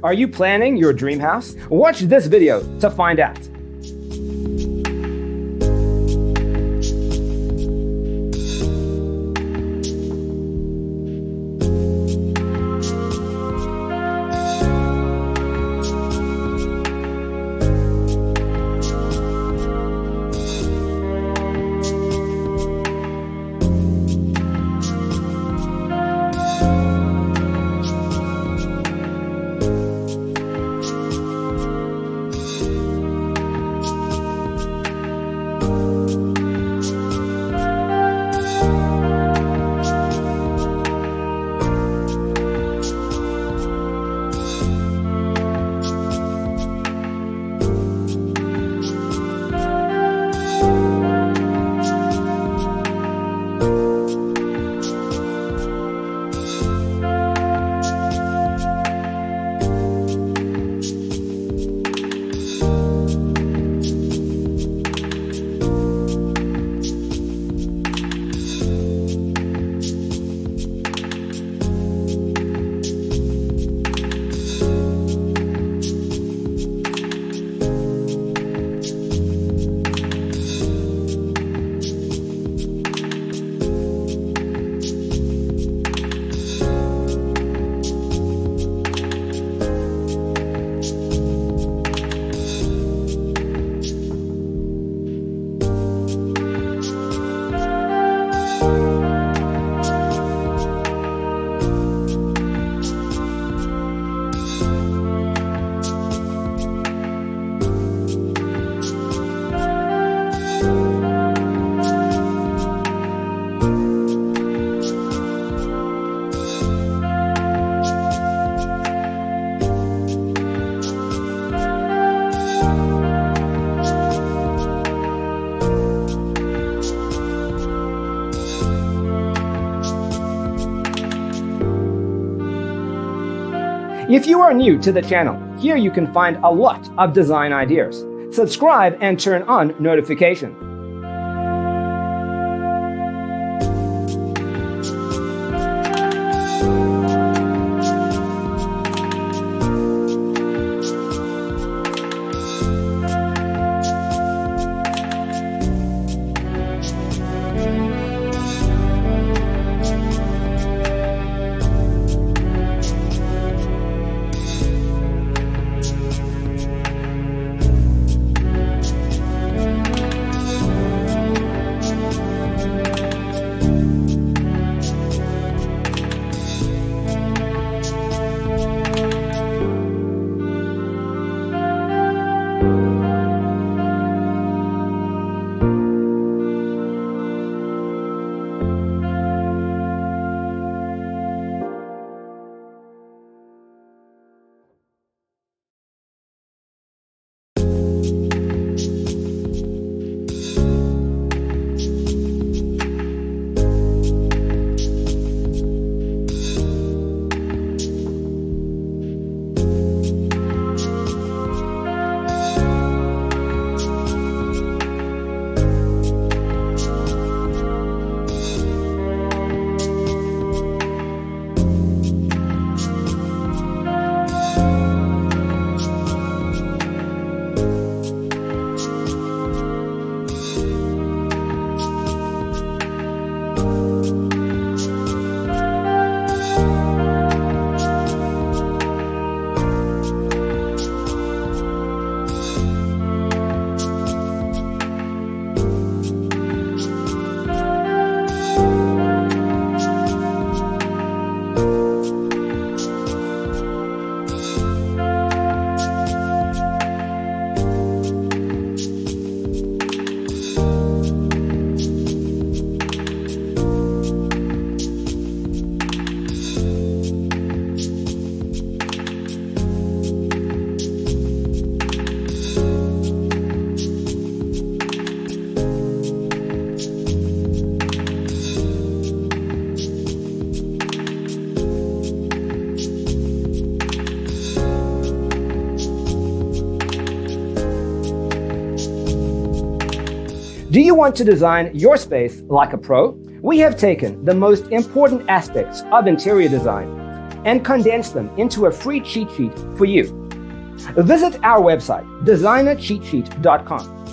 Are you planning your dream house? Watch this video to find out. If you are new to the channel, here you can find a lot of design ideas. Subscribe and turn on notifications. Do you want to design your space like a pro? We have taken the most important aspects of interior design, and condense them into a free cheat sheet for you. Visit our website, designercheatsheet.com.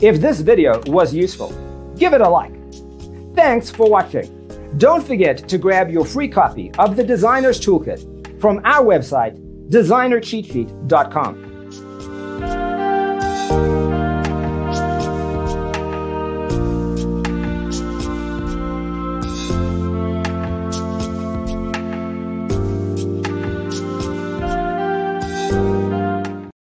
If this video was useful, give it a like. Thanks for watching. Don't forget to grab your free copy of the Designer's Toolkit from our website, designercheatsheet.com.